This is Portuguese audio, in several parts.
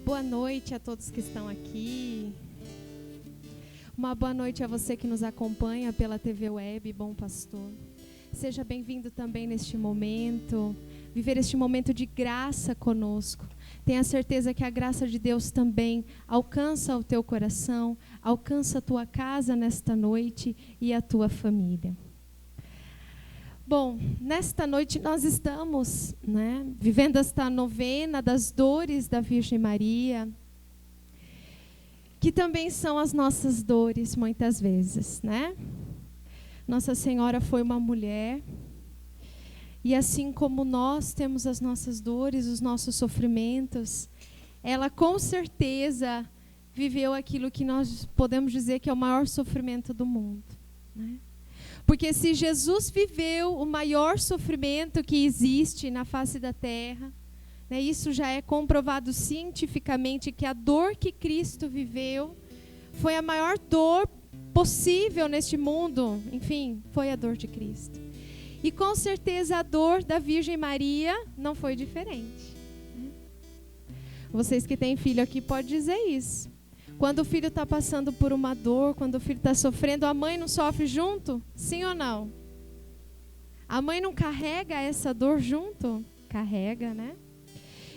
boa noite a todos que estão aqui. Uma boa noite a você que nos acompanha pela TV Web Bom Pastor. Seja bem-vindo também neste momento, viver este momento de graça conosco. Tenha certeza que a graça de Deus também alcança o teu coração, alcança a tua casa nesta noite e a tua família. Bom, nesta noite nós estamos, vivendo esta novena das dores da Virgem Maria, que também são as nossas dores muitas vezes, Nossa Senhora foi uma mulher, e assim como nós temos as nossas dores, os nossos sofrimentos, ela com certeza viveu aquilo que nós podemos dizer que é o maior sofrimento do mundo, Porque se Jesus viveu o maior sofrimento que existe na face da terra, isso já é comprovado cientificamente, que a dor que Cristo viveu foi a maior dor possível neste mundo. Enfim, foi a dor de Cristo. E com certeza a dor da Virgem Maria não foi diferente. Vocês que têm filho aqui podem dizer isso. Quando o filho está passando por uma dor, quando o filho está sofrendo, a mãe não sofre junto? Sim ou não? A mãe não carrega essa dor junto? Carrega,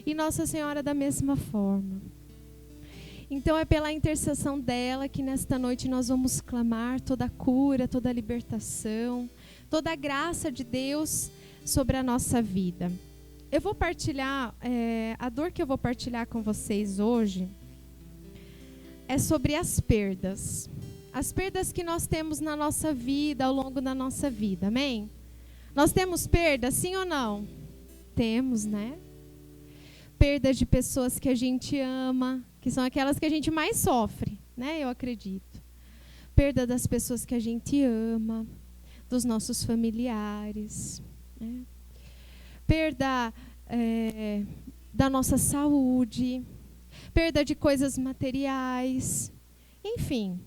E Nossa Senhora da mesma forma. Então é pela intercessão dela que nesta noite nós vamos clamar toda a cura, toda a libertação, toda a graça de Deus sobre a nossa vida. Eu vou partilhar, a dor que eu vou partilhar com vocês hoje é sobre as perdas. As perdas que nós temos na nossa vida, ao longo da nossa vida, amém? Nós temos perdas, sim ou não? Temos, Perda de pessoas que a gente ama, que são aquelas que a gente mais sofre, eu acredito. Perda das pessoas que a gente ama, dos nossos familiares, Perda da nossa saúde, perda de coisas materiais, enfim,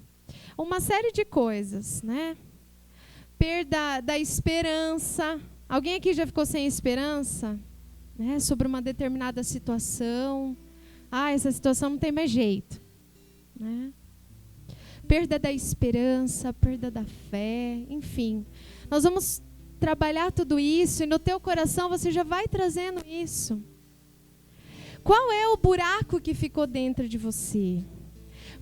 uma série de coisas, Perda da esperança. Alguém aqui já ficou sem esperança? Sobre uma determinada situação. Essa situação não tem mais jeito. Perda da esperança, perda da fé, enfim. Nós vamos trabalhar tudo isso e no teu coração você já vai trazendo isso. Qual é o buraco que ficou dentro de você?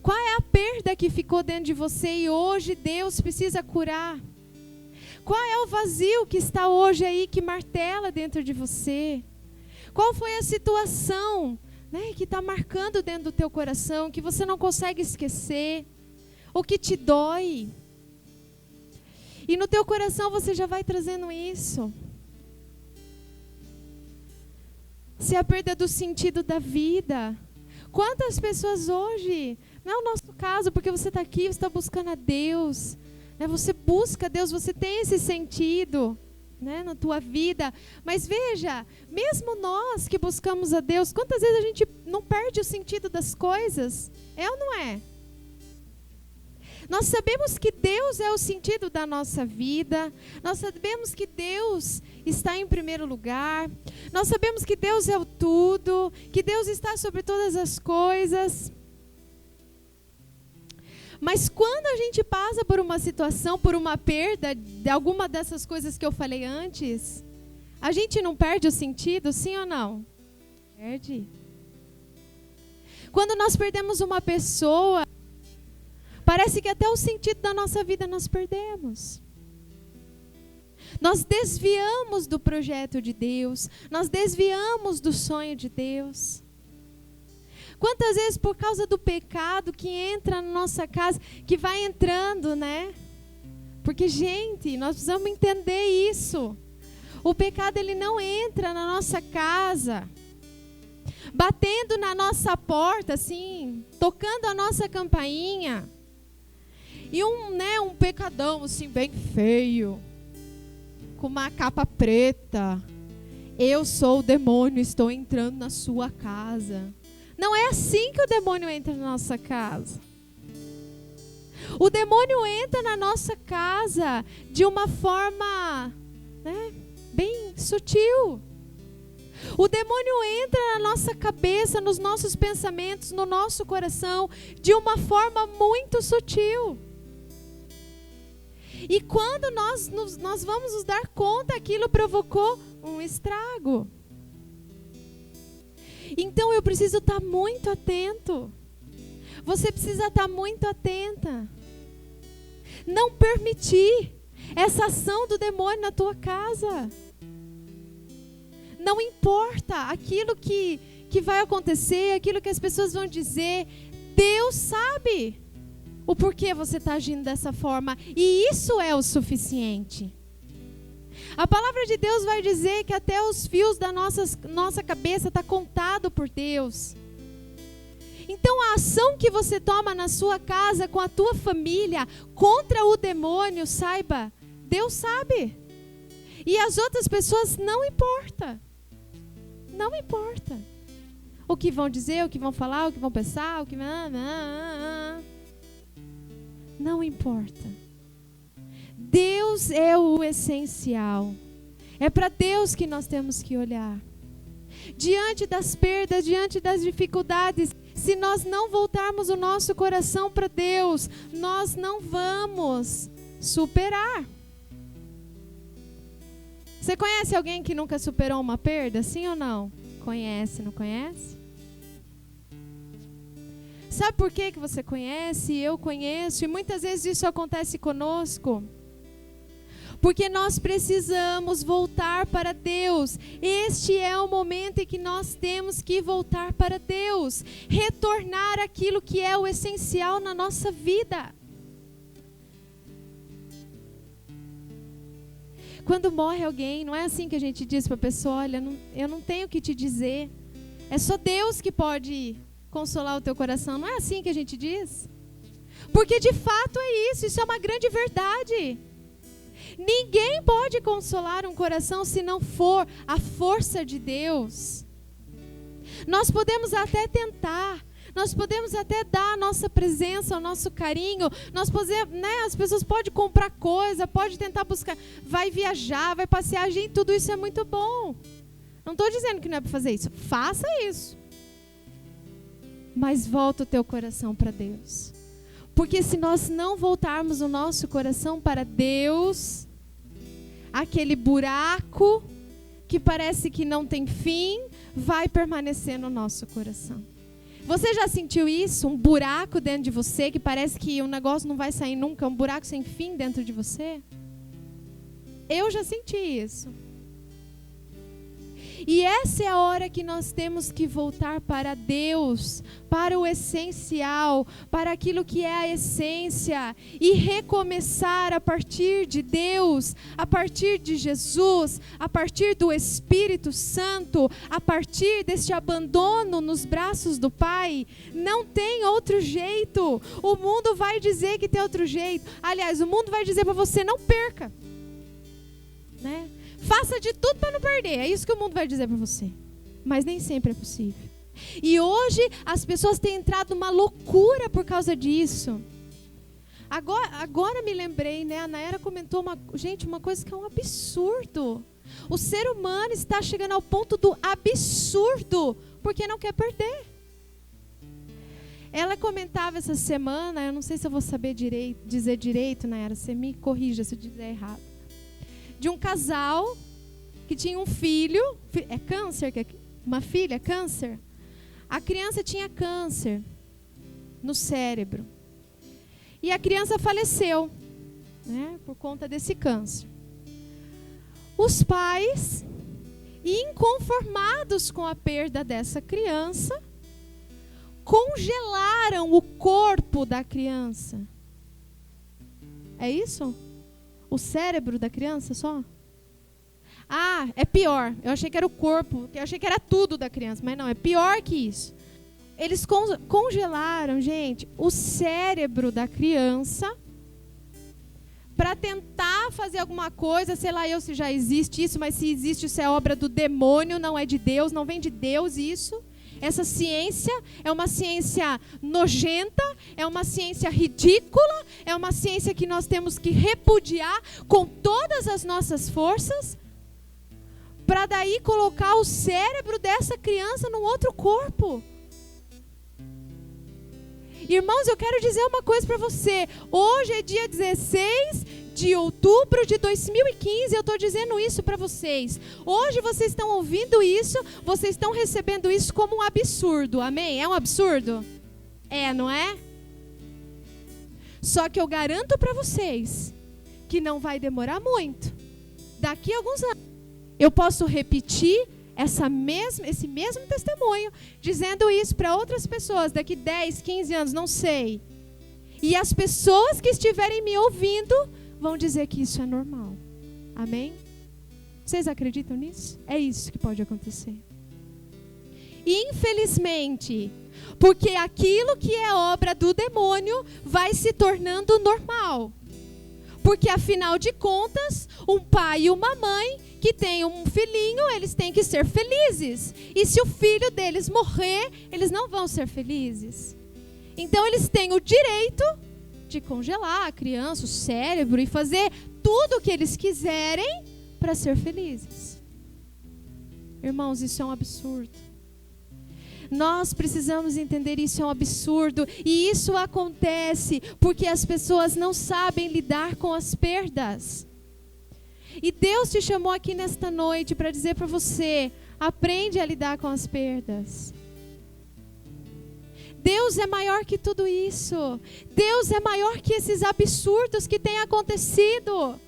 Qual é a perda que ficou dentro de você e hoje Deus precisa curar? Qual é o vazio que está hoje aí, que martela dentro de você? Qual foi a situação, que está marcando dentro do teu coração, que você não consegue esquecer, ou que te dói? E no teu coração você já vai trazendo isso. Se a perda do sentido da vida. Quantas pessoas hoje, não é o nosso caso, porque você está aqui, você está buscando a Deus, você busca a Deus, você tem esse sentido, na tua vida. Mas veja, mesmo nós que buscamos a Deus, quantas vezes a gente não perde o sentido das coisas? É ou não é? Nós sabemos que Deus é o sentido da nossa vida. Nós sabemos que Deus está em primeiro lugar. Nós sabemos que Deus é o tudo, que Deus está sobre todas as coisas. Mas quando a gente passa por uma situação, por uma perda de alguma dessas coisas que eu falei antes, a gente não perde o sentido, sim ou não? Perde. Quando nós perdemos uma pessoa, parece que até o sentido da nossa vida nós perdemos. Nós desviamos do projeto de Deus, nós desviamos do sonho de Deus. Quantas vezes por causa do pecado que entra na nossa casa, que vai entrando, Porque, gente, nós precisamos entender isso. O pecado, ele não entra na nossa casa, batendo na nossa porta, assim, tocando a nossa campainha. E um pecadão, assim, bem feio, com uma capa preta. Eu sou o demônio, estou entrando na sua casa. Não é assim que o demônio entra na nossa casa. O demônio entra na nossa casa de uma forma, bem sutil. O demônio entra na nossa cabeça, nos nossos pensamentos, no nosso coração, de uma forma muito sutil. E quando nós vamos nos dar conta, aquilo provocou um estrago. Então eu preciso estar muito atento. Você precisa estar muito atenta. Não permitir essa ação do demônio na tua casa. Não importa aquilo que vai acontecer, aquilo que as pessoas vão dizer. Deus sabe o porquê você está agindo dessa forma. E isso é o suficiente. A palavra de Deus vai dizer que até os fios da nossa cabeça está contado por Deus. Então a ação que você toma na sua casa, com a tua família, contra o demônio, saiba, Deus sabe. E as outras pessoas não importa. Não importa. O que vão dizer, o que vão falar, o que vão pensar, o que... Não importa. Deus é o essencial. É para Deus que nós temos que olhar. Diante das perdas, diante das dificuldades, se nós não voltarmos o nosso coração para Deus, nós não vamos superar. Você conhece alguém que nunca superou uma perda? Sim ou não? Conhece, não conhece? Sabe por que você conhece? Eu conheço. E muitas vezes isso acontece conosco. Porque nós precisamos voltar para Deus. Este é o momento em que nós temos que voltar para Deus. Retornar aquilo que é o essencial na nossa vida. Quando morre alguém, não é assim que a gente diz para a pessoa, olha, eu não tenho o que te dizer. É só Deus que pode consolar o teu coração. Não é assim que a gente diz? Porque de fato é isso é uma grande verdade. Ninguém pode consolar um coração se não for a força de Deus. Nós podemos até tentar, nós podemos até dar a nossa presença, o nosso carinho, nós podemos, as pessoas podem comprar coisa, podem tentar buscar, vai viajar, vai passear, gente, tudo isso é muito bom. Não estou dizendo que não é para fazer isso, faça isso. Mas volta o teu coração para Deus. Porque se nós não voltarmos o nosso coração para Deus, aquele buraco que parece que não tem fim, vai permanecer no nosso coração. Você já sentiu isso? Um buraco dentro de você que parece que o negócio não vai sair nunca, um buraco sem fim dentro de você? Eu já senti isso. E essa é a hora que nós temos que voltar para Deus, para o essencial, para aquilo que é a essência, e recomeçar a partir de Deus, a partir de Jesus, a partir do Espírito Santo, a partir deste abandono nos braços do Pai. Não tem outro jeito. O mundo vai dizer que tem outro jeito. Aliás, o mundo vai dizer para você, não perca, né? Faça de tudo para não perder. É isso que o mundo vai dizer para você. Mas nem sempre é possível. E hoje as pessoas têm entrado numa loucura por causa disso. Agora me lembrei, né? A Nayara comentou uma coisa que é um absurdo. O ser humano está chegando ao ponto do absurdo porque não quer perder. Ela comentava essa semana, eu não sei se eu vou saber dizer direito, Nayara, você me corrija se eu dizer errado. De um casal que tinha um filho, é câncer, uma filha, câncer. A criança tinha câncer no cérebro. E a criança faleceu, né, por conta desse câncer. Os pais, inconformados com a perda dessa criança, congelaram o corpo da criança. É isso? O cérebro da criança só? Ah, é pior. Eu achei que era o corpo, eu achei que era tudo da criança, mas não, é pior que isso. Eles congelaram, gente, o cérebro da criança para tentar fazer alguma coisa, sei lá se já existe isso, mas se existe, isso é obra do demônio, não é de Deus, não vem de Deus isso. Essa ciência é uma ciência nojenta, é uma ciência ridícula, é uma ciência que nós temos que repudiar com todas as nossas forças, para daí colocar o cérebro dessa criança num outro corpo. Irmãos, eu quero dizer uma coisa para você. Hoje é dia 16 de outubro de 2015, eu estou dizendo isso para vocês. Hoje vocês estão ouvindo isso, vocês estão recebendo isso como um absurdo, amém? É um absurdo? É, não é? Só que eu garanto para vocês que não vai demorar muito. Daqui a alguns anos eu posso repetir esse mesmo testemunho, dizendo isso para outras pessoas, daqui 10, 15 anos, não sei. E as pessoas que estiverem me ouvindo vão dizer que isso é normal. Amém? Vocês acreditam nisso? É isso que pode acontecer. E infelizmente, porque aquilo que é obra do demônio vai se tornando normal. Porque afinal de contas, um pai e uma mãe que tem um filhinho, eles têm que ser felizes. E se o filho deles morrer, eles não vão ser felizes. Então eles têm o direito de congelar a criança, o cérebro, e fazer tudo o que eles quiserem para ser felizes. Irmãos, isso é um absurdo. Nós precisamos entender isso é um absurdo. E isso acontece porque as pessoas não sabem lidar com as perdas. E Deus te chamou aqui nesta noite para dizer para você: aprende a lidar com as perdas. Deus é maior que tudo isso. Deus é maior que esses absurdos que têm acontecido.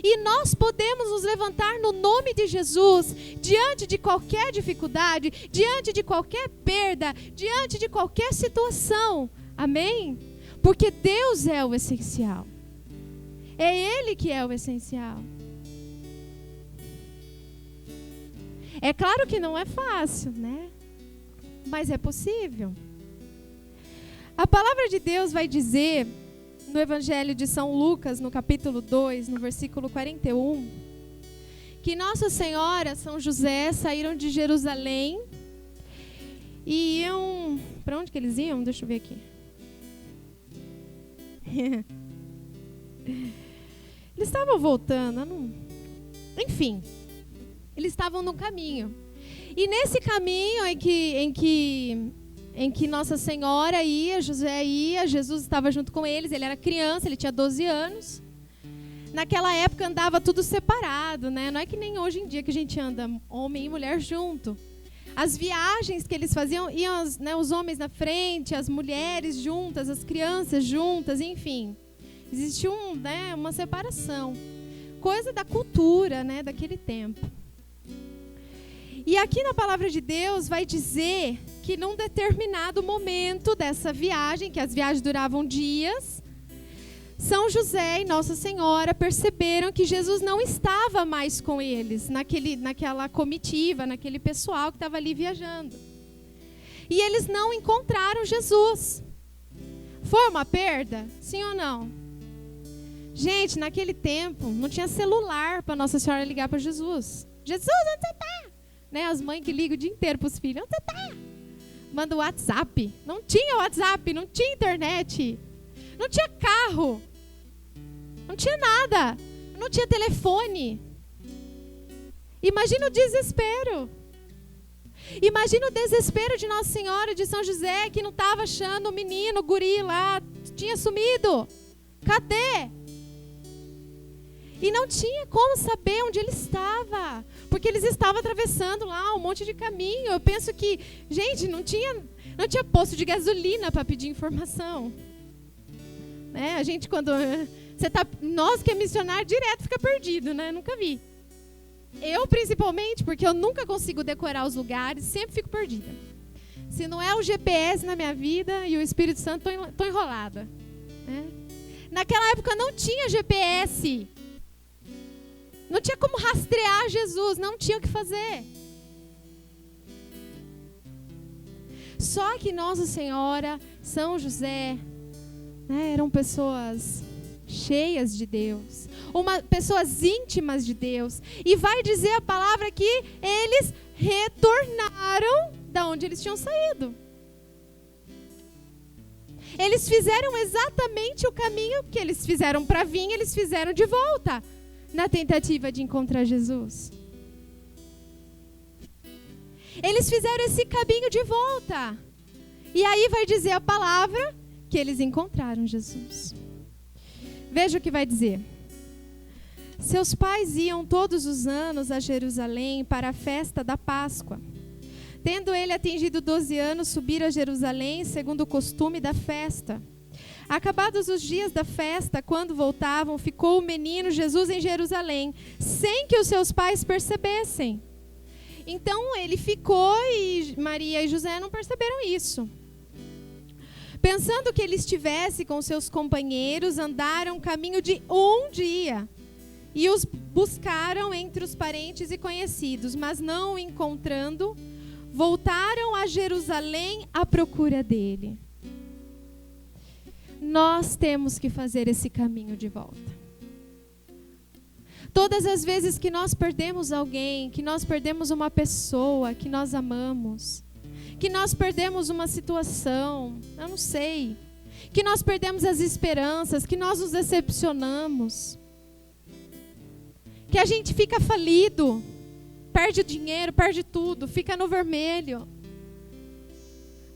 E nós podemos nos levantar no nome de Jesus, diante de qualquer dificuldade, diante de qualquer perda, diante de qualquer situação. Amém? Porque Deus é o essencial. É Ele que é o essencial. É claro que não é fácil, né? Mas é possível. A palavra de Deus vai dizer no Evangelho de São Lucas, no capítulo 2, no versículo 41, que Nossa Senhora, São José saíram de Jerusalém e iam... Para onde que eles iam? Deixa eu ver aqui. Eles estavam voltando, enfim, eles estavam no caminho. E nesse caminho em que Nossa Senhora ia, José ia, Jesus estava junto com eles, ele era criança, ele tinha 12 anos. Naquela época andava tudo separado, né? Não é que nem hoje em dia que a gente anda homem e mulher junto. As viagens que eles faziam, iam os homens na frente, as mulheres juntas, as crianças juntas, enfim. Existia uma separação. Coisa da cultura, né, daquele tempo. E aqui na palavra de Deus vai dizer que num determinado momento dessa viagem, que as viagens duravam dias, São José e Nossa Senhora perceberam que Jesus não estava mais com eles, naquela comitiva, naquele pessoal que estava ali viajando. E eles não encontraram Jesus. Foi uma perda? Sim ou não? Gente, naquele tempo não tinha celular para Nossa Senhora ligar para Jesus. Jesus, onde você está? Né, as mães que ligam o dia inteiro para os filhos. Onde você está? Manda o WhatsApp. Não tinha WhatsApp, não tinha internet. Não tinha carro. Não tinha nada. Não tinha telefone. Imagina o desespero. Imagina o desespero de Nossa Senhora, de São José, que não estava achando o menino, o guri lá, tinha sumido. Cadê? E não tinha como saber onde ele estava, porque eles estavam atravessando lá um monte de caminho. Eu penso que, gente, não tinha posto de gasolina para pedir informação. Né? A gente, quando nós que é missionário, direto fica perdido, né? Nunca vi. Eu, principalmente, porque eu nunca consigo decorar os lugares, sempre fico perdida. Se não é o GPS na minha vida e o Espírito Santo, tô enrolada. Né? Naquela época não tinha GPS. Não tinha como rastrear Jesus, não tinha o que fazer. Só que Nossa Senhora, São José, né, eram pessoas cheias de Deus, pessoas íntimas de Deus. E vai dizer a palavra que eles retornaram da onde eles tinham saído. Eles fizeram exatamente o caminho que eles fizeram para vir, eles fizeram de volta, na tentativa de encontrar Jesus. Eles fizeram esse caminho de volta. E aí vai dizer a palavra que eles encontraram Jesus. Veja o que vai dizer. Seus pais iam todos os anos a Jerusalém para a festa da Páscoa. Tendo ele atingido 12 anos, subiram a Jerusalém, segundo o costume da festa. Acabados os dias da festa, quando voltavam, ficou o menino Jesus em Jerusalém, sem que os seus pais percebessem. Então ele ficou e Maria e José não perceberam isso. Pensando que ele estivesse com seus companheiros, andaram caminho de um dia e os buscaram entre os parentes e conhecidos, mas não o encontrando, voltaram a Jerusalém à procura dele. Nós temos que fazer esse caminho de volta. Todas as vezes que nós perdemos alguém, que nós perdemos uma pessoa que nós amamos, que nós perdemos uma situação, eu não sei, que nós perdemos as esperanças, que nós nos decepcionamos, que a gente fica falido, perde o dinheiro, perde tudo, fica no vermelho.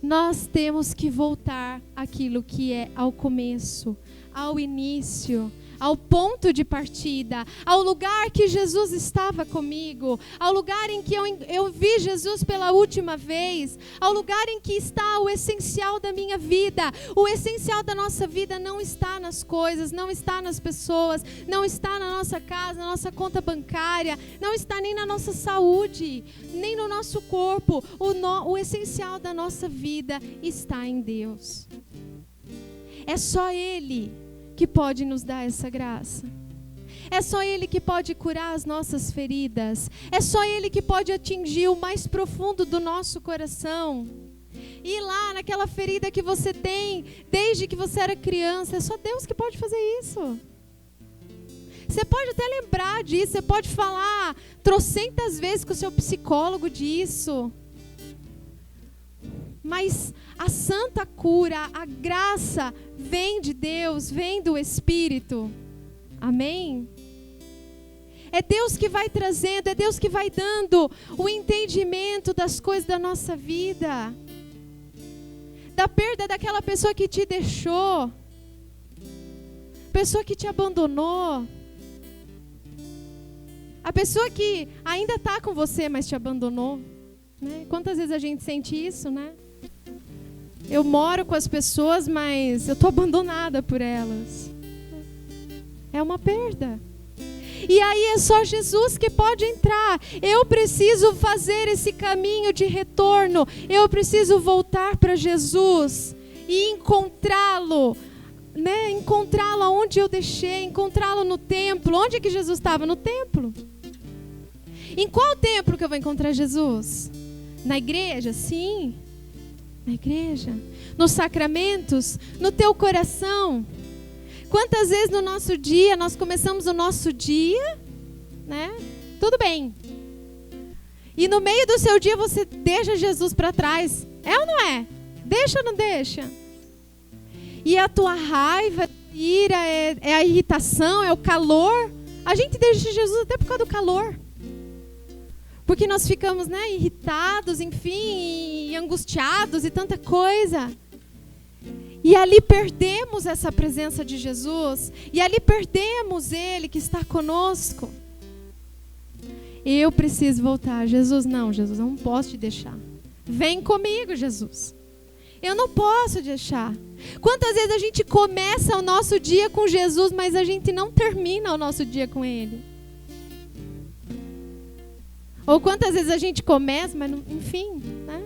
Nós temos que voltar àquilo que é ao começo, ao início, ao ponto de partida, ao lugar que Jesus estava comigo, ao lugar em que eu vi Jesus pela última vez, ao lugar em que está o essencial da minha vida. O essencial da nossa vida não está nas coisas, não está nas pessoas, não está na nossa casa, na nossa conta bancária, não está nem na nossa saúde, nem no nosso corpo. O essencial da nossa vida está em Deus. É só Ele que pode nos dar essa graça. É só Ele que pode curar as nossas feridas. É só Ele que pode atingir o mais profundo do nosso coração. Ir lá naquela ferida que você tem desde que você era criança. É só Deus que pode fazer isso. Você pode até lembrar disso. Você pode falar trocentas vezes com o seu psicólogo disso. Mas a santa cura, a graça vem de Deus, vem do Espírito. Amém? É Deus que vai trazendo, é Deus que vai dando o entendimento das coisas da nossa vida. Da perda daquela pessoa que te deixou, pessoa que te abandonou, a pessoa que ainda está com você, mas te abandonou. Né? Quantas vezes a gente sente isso, né? Eu moro com as pessoas, mas eu estou abandonada por elas. É uma perda. E aí é só Jesus que pode entrar. Eu preciso fazer esse caminho de retorno. Eu preciso voltar para Jesus e encontrá-lo. Né? Encontrá-lo onde eu deixei, encontrá-lo no templo. Onde é que Jesus estava? No templo. Em qual templo que eu vou encontrar Jesus? Na igreja? Sim. Na igreja, nos sacramentos, no teu coração. Quantas vezes no nosso dia, nós começamos o nosso dia, né? Tudo bem. E no meio do seu dia você deixa Jesus para trás. É ou não é? Deixa ou não deixa? E a tua raiva, a ira, é a irritação, é o calor. A gente deixa Jesus até por causa do calor. Porque nós ficamos, né, irritados, enfim, e angustiados e tanta coisa. E ali perdemos essa presença de Jesus. E ali perdemos Ele que está conosco. Eu preciso voltar. Jesus, eu não posso te deixar. Vem comigo, Jesus. Eu não posso deixar. Quantas vezes a gente começa o nosso dia com Jesus, mas a gente não termina o nosso dia com Ele? Ou quantas vezes a gente começa, mas não, enfim, né?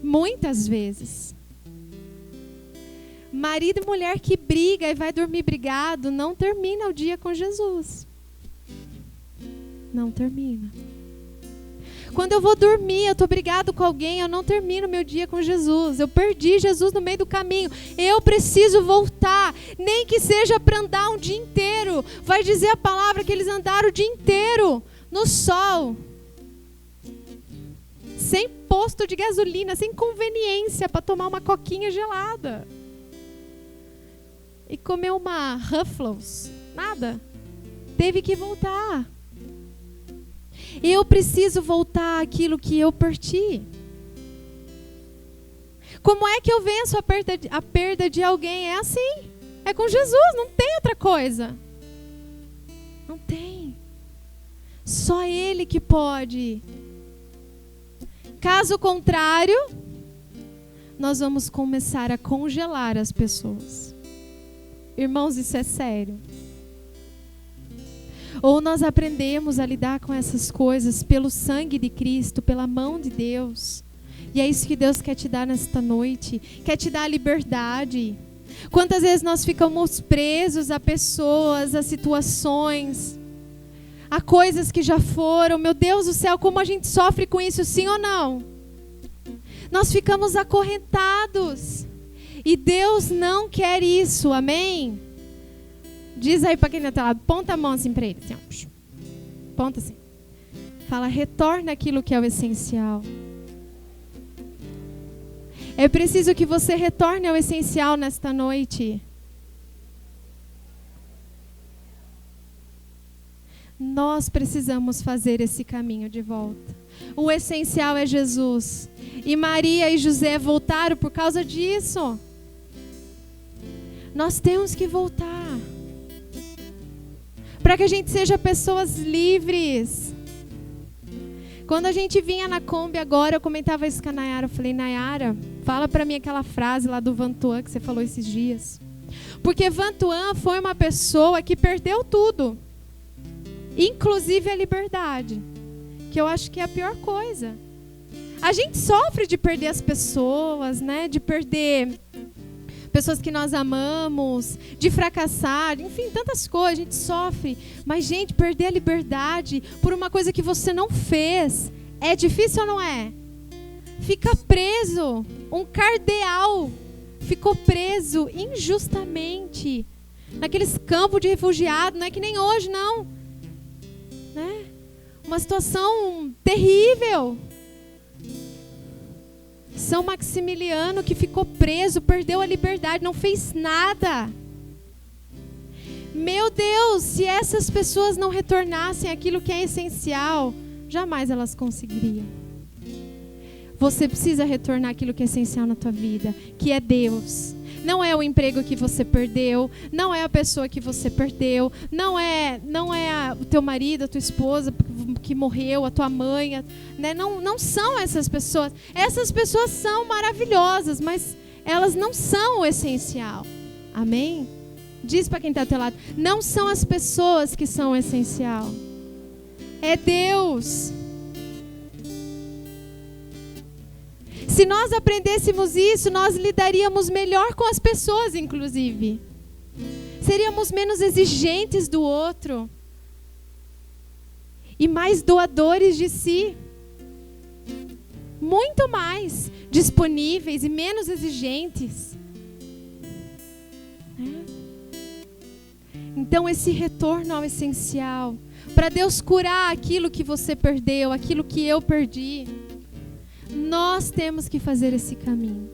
Muitas vezes. Marido e mulher que briga e vai dormir brigado, não termina o dia com Jesus. Não termina. Quando eu vou dormir, eu estou brigado com alguém, eu não termino meu dia com Jesus. Eu perdi Jesus no meio do caminho. Eu preciso voltar, nem que seja para andar um dia inteiro. Vai dizer a palavra que eles andaram o dia inteiro no sol, sem posto de gasolina, sem conveniência para tomar uma coquinha gelada e comer uma Ruffles, nada. Teve que voltar. Eu preciso voltar àquilo que eu perdi. Como é que eu venço a perda de alguém? É assim. É com Jesus, não tem outra coisa. Não tem. Só Ele que pode. Caso contrário, nós vamos começar a congelar as pessoas. Irmãos, isso é sério. Ou nós aprendemos a lidar com essas coisas pelo sangue de Cristo, pela mão de Deus. E é isso que Deus quer te dar nesta noite. Quer te dar a liberdade. Quantas vezes nós ficamos presos a pessoas, a situações, a coisas que já foram. Meu Deus do céu, como a gente sofre com isso, sim ou não? Nós ficamos acorrentados. E Deus não quer isso, amém? Diz aí para quem está lá, ponta a mão assim para ele. Assim, ó. Ponta assim. Fala, retorna aquilo que é o essencial. É preciso que você retorne ao essencial nesta noite. Nós precisamos fazer esse caminho de volta. O essencial é Jesus. E Maria e José voltaram por causa disso. Nós temos que voltar. Para que a gente seja pessoas livres. Quando a gente vinha na Kombi agora, eu comentava isso com a Nayara. Eu falei, Nayara, fala para mim aquela frase lá do Vantuan que você falou esses dias. Porque Vantuan foi uma pessoa que perdeu tudo. Inclusive a liberdade. Que eu acho que é a pior coisa. A gente sofre de perder as pessoas, né? De perder pessoas que nós amamos, de fracassar, enfim, tantas coisas, a gente sofre. Mas, gente, perder a liberdade por uma coisa que você não fez, é difícil ou não é? Fica preso, um cardeal ficou preso injustamente, naqueles campos de refugiados, não é que nem hoje, não. Né? Uma situação terrível. São Maximiliano que ficou preso, perdeu a liberdade, não fez nada. Meu Deus, se essas pessoas não retornassem aquilo que é essencial, jamais elas conseguiriam. Você precisa retornar aquilo que é essencial na tua vida, que é Deus. Não é o emprego que você perdeu, não é a pessoa que você perdeu, não é o teu marido, a tua esposa que morreu, a tua mãe, né? Não são essas pessoas. Essas pessoas são maravilhosas, mas elas não são o essencial. Amém? Diz para quem está ao teu lado, não são as pessoas que são o essencial. É Deus. Se nós aprendêssemos isso, nós lidaríamos melhor com as pessoas, inclusive. Seríamos menos exigentes do outro. E mais doadores de si. Muito mais disponíveis e menos exigentes. Então, esse retorno ao essencial. Para Deus curar aquilo que você perdeu, aquilo que eu perdi. Nós temos que fazer esse caminho.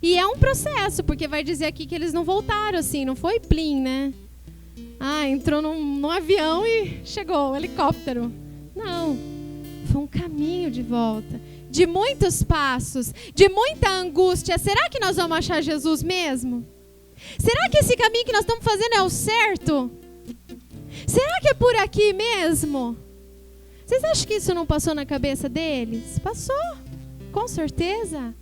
E é um processo, porque vai dizer aqui que eles não voltaram assim, não foi plim, né? Entrou num avião e chegou, helicóptero. Não, foi um caminho de volta, de muitos passos, de muita angústia. Será que nós vamos achar Jesus mesmo? Será que esse caminho que nós estamos fazendo é o certo? Será que é por aqui mesmo? Vocês acham que isso não passou na cabeça deles? Passou. Com certeza.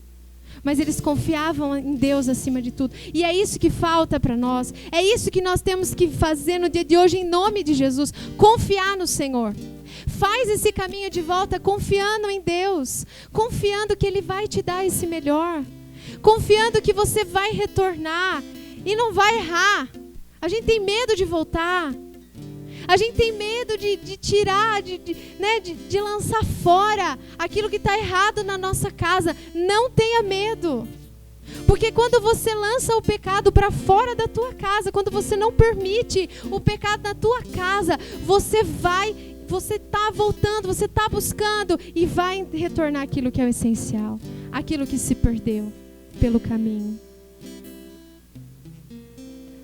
Mas eles confiavam em Deus acima de tudo. E é isso que falta para nós. É isso que nós temos que fazer no dia de hoje, em nome de Jesus. Confiar no Senhor. Faz esse caminho de volta confiando em Deus. Confiando que Ele vai te dar esse melhor. Confiando que você vai retornar e não vai errar. A gente tem medo de voltar. A gente tem medo de tirar, de lançar fora aquilo que está errado na nossa casa. Não tenha medo. Porque quando você lança o pecado para fora da tua casa, quando você não permite o pecado na tua casa, você está voltando, você está buscando e vai retornar aquilo que é o essencial. Aquilo que se perdeu pelo caminho.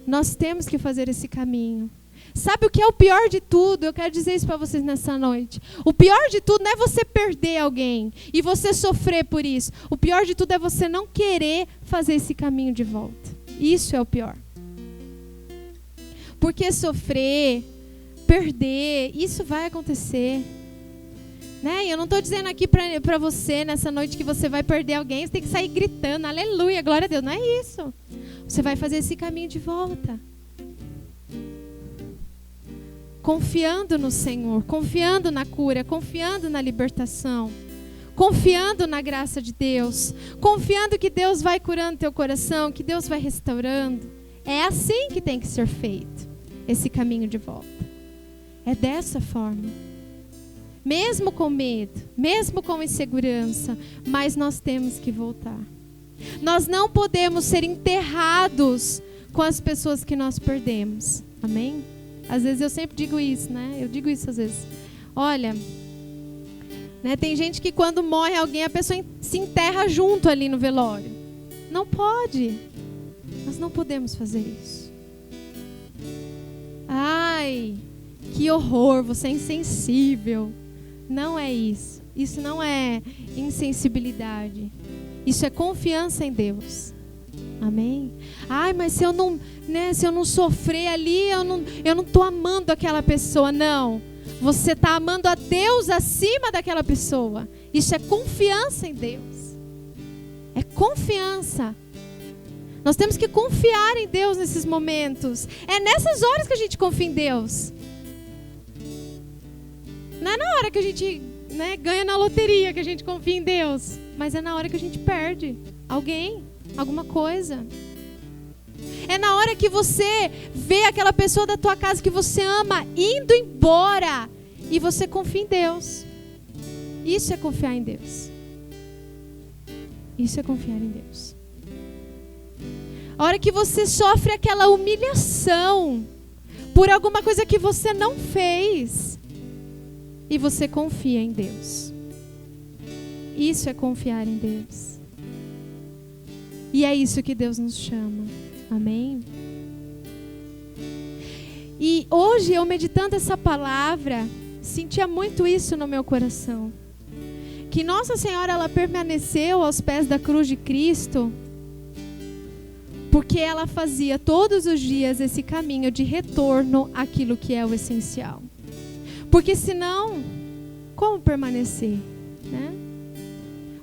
Nós temos que fazer esse caminho. Sabe o que é o pior de tudo? Eu quero dizer isso para vocês nessa noite. O pior de tudo não é você perder alguém e você sofrer por isso. O pior de tudo é você não querer fazer esse caminho de volta. Isso é o pior. Porque sofrer, perder, isso vai acontecer. Né? E eu não estou dizendo aqui para você nessa noite que você vai perder alguém, você tem que sair gritando, aleluia, glória a Deus. Não é isso. Você vai fazer esse caminho de volta. Confiando no Senhor, confiando na cura, confiando na libertação, confiando na graça de Deus, confiando que Deus vai curando teu coração, que Deus vai restaurando. É assim que tem que ser feito, esse caminho de volta. É dessa forma. Mesmo com medo, mesmo com insegurança, mas nós temos que voltar. Nós não podemos ser enterrados com as pessoas que nós perdemos. Amém? Às vezes eu sempre digo isso, né? Eu digo isso às vezes. Olha, né, tem gente que quando morre alguém, a pessoa se enterra junto ali no velório. Não pode. Nós não podemos fazer isso. Ai, que horror, você é insensível. Não é isso. Isso não é insensibilidade. Isso é confiança em Deus. Amém? Ai, mas se eu não sofrer ali, eu não estou amando aquela pessoa. Não. Você está amando a Deus acima daquela pessoa. Isso é confiança em Deus. É confiança. Nós temos que confiar em Deus nesses momentos. É nessas horas que a gente confia em Deus. Não é na hora que a gente ganha na loteria que a gente confia em Deus. Mas é na hora que a gente perde alguém, alguma coisa. É na hora que você vê aquela pessoa da tua casa que você ama indo embora e você confia em Deus. Isso é confiar em Deus. Isso é confiar em Deus. A hora que você sofre aquela humilhação por alguma coisa que você não fez e você confia em Deus. Isso é confiar em Deus. E é isso que Deus nos chama. Amém? E hoje eu meditando essa palavra, sentia muito isso no meu coração. Que Nossa Senhora, ela permaneceu aos pés da cruz de Cristo porque ela fazia todos os dias esse caminho de retorno àquilo que é o essencial. Porque senão, como permanecer? Né?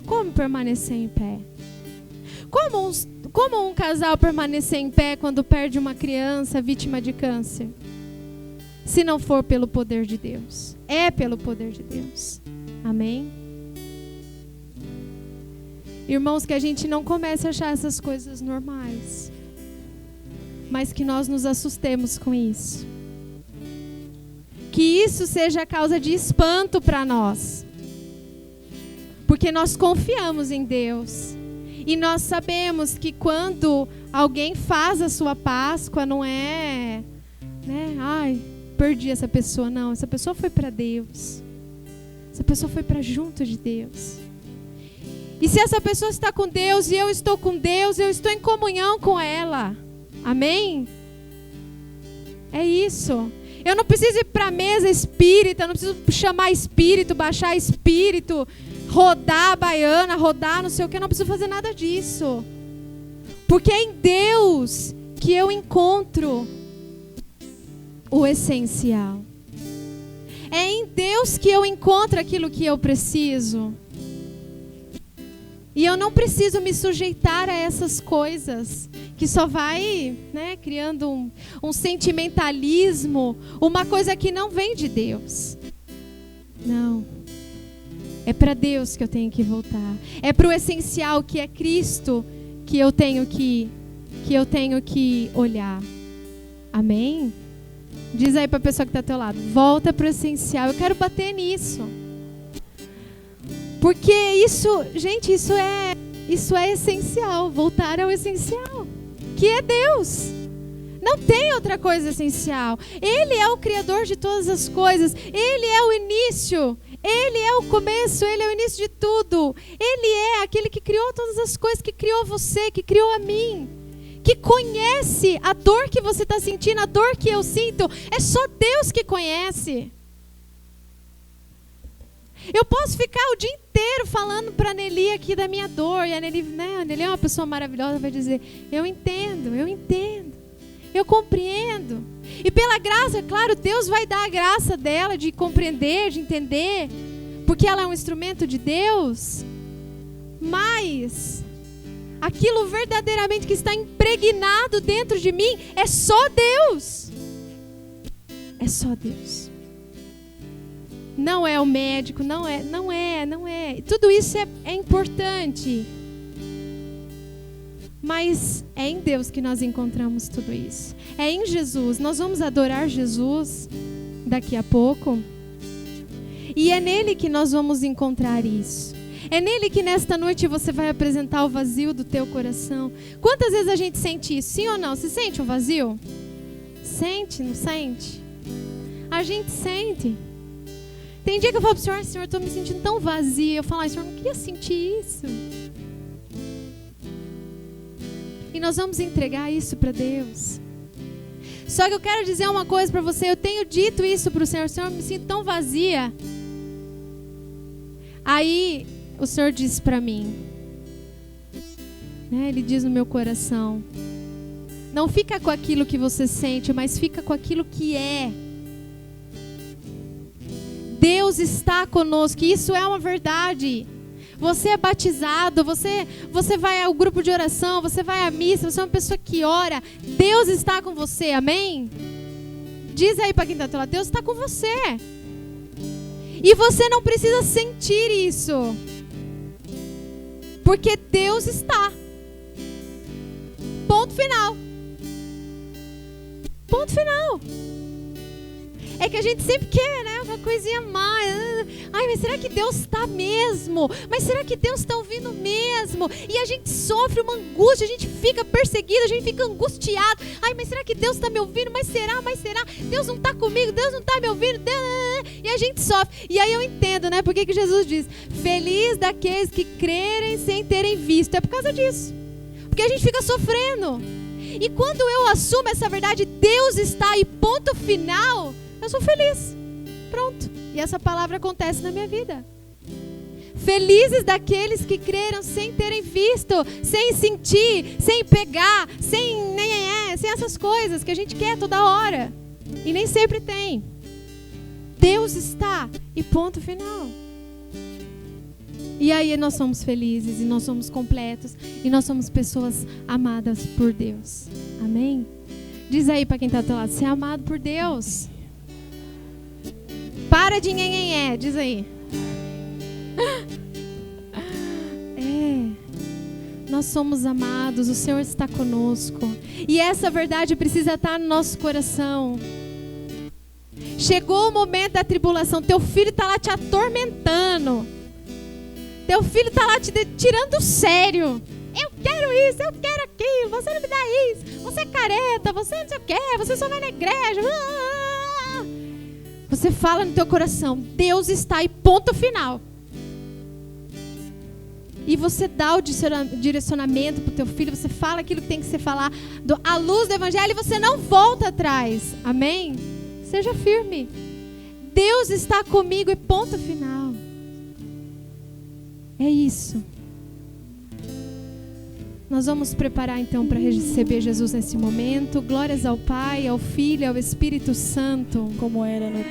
Como permanecer em pé? Como um casal permanecer em pé quando perde uma criança vítima de câncer? Se não for pelo poder de Deus. É pelo poder de Deus. Amém? Irmãos, que a gente não comece a achar essas coisas normais. Mas que nós nos assustemos com isso. Que isso seja causa de espanto para nós. Porque nós confiamos em Deus. E nós sabemos que quando alguém faz a sua Páscoa, não é, né? Ai, perdi essa pessoa. Não, essa pessoa foi para Deus. Essa pessoa foi para junto de Deus. E se essa pessoa está com Deus e eu estou com Deus, eu estou em comunhão com ela. Amém? É isso. Eu não preciso ir para a mesa espírita, eu não preciso chamar espírito, baixar espírito, rodar a baiana, rodar não sei o que, eu não preciso fazer nada disso. Porque é em Deus que eu encontro o essencial. É em Deus que eu encontro aquilo que eu preciso. E eu não preciso me sujeitar a essas coisas que só vai, né, criando um sentimentalismo, uma coisa que não vem de Deus. Não. É para Deus que eu tenho que voltar. É para o essencial que é Cristo que eu tenho que olhar. Amém? Diz aí para a pessoa que está ao teu lado, volta para o essencial. Eu quero bater nisso. Porque isso, gente, isso é essencial. Voltar ao essencial, que é Deus. Não tem outra coisa essencial. Ele é o Criador de todas as coisas. Ele é o início. Ele é o começo. Ele é o início de tudo. Ele é aquele que criou todas as coisas, que criou você, que criou a mim, que conhece a dor que você está sentindo, a dor que eu sinto. É só Deus que conhece. Eu posso ficar o dia inteiro falando para a Nelly aqui da minha dor. E a Nelly, né, a Nelly é uma pessoa maravilhosa, vai dizer, eu entendo, eu compreendo. E pela graça, claro, Deus vai dar a graça dela de compreender, de entender, porque ela é um instrumento de Deus. Mas aquilo verdadeiramente que está impregnado dentro de mim é só Deus. É só Deus. Não é o médico, não é. Tudo isso é importante. Mas é em Deus que nós encontramos tudo isso. É em Jesus. Nós vamos adorar Jesus daqui a pouco. E é nele que nós vamos encontrar isso. É nele que nesta noite você vai apresentar o vazio do teu coração. Quantas vezes a gente sente isso? Sim ou não? Você sente um vazio? Sente, não sente? A gente sente. Tem dia que eu falo pro Senhor, Senhor, eu estou me sentindo tão vazia. Eu falo, Senhor, eu não queria sentir isso. E nós vamos entregar isso para Deus. Só que eu quero dizer uma coisa para você. Eu tenho dito isso para o Senhor. Senhor, eu me sinto tão vazia. Aí o Senhor disse para mim, né, Ele diz no meu coração, não fica com aquilo que você sente, mas fica com aquilo que é. Deus está conosco, e isso é uma verdade. Você é batizado, você vai ao grupo de oração, você vai à missa, você é uma pessoa que ora. Deus está com você, amém? Diz aí para quem está do lado, Deus está com você. E você não precisa sentir isso, porque Deus está. Ponto final. Ponto final. É que a gente sempre quer, né? Uma coisinha mais. Ai, mas será que Deus está mesmo? Mas será que Deus está ouvindo mesmo? E a gente sofre uma angústia, a gente fica perseguido, a gente fica angustiado. Ai, mas será que Deus está me ouvindo? Mas será? Deus não está comigo, Deus não está me ouvindo. E a gente sofre. E aí eu entendo, né? Por que Jesus diz, feliz daqueles que crerem sem terem visto. É por causa disso. Porque a gente fica sofrendo. E quando eu assumo essa verdade, Deus está e ponto final, eu sou feliz. Pronto. E essa palavra acontece na minha vida. Felizes daqueles que creram sem terem visto, sem sentir, sem pegar, sem essas coisas que a gente quer toda hora. E nem sempre tem. Deus está e ponto final. E aí nós somos felizes, e nós somos completos, e nós somos pessoas amadas por Deus. Amém? Diz aí para quem está do teu lado, você é amado por Deus. Para de nhenhenhé, diz aí. Nós somos amados, o Senhor está conosco. E essa verdade precisa estar no nosso coração. Chegou o momento da tribulação, teu filho está lá te atormentando. Teu filho está lá te tirando do sério. Eu quero isso, eu quero aquilo, você não me dá isso. Você é careta, você não sei o que, você só vai na igreja. Você fala no teu coração, Deus está aí, ponto final. E você dá o direcionamento para o teu filho, você fala aquilo que tem que ser falar, à luz do evangelho, e você não volta atrás. Amém? Seja firme. Deus está comigo e ponto final. É isso. Nós vamos preparar então para receber Jesus nesse momento. Glórias ao Pai, ao Filho e ao Espírito Santo. Como era no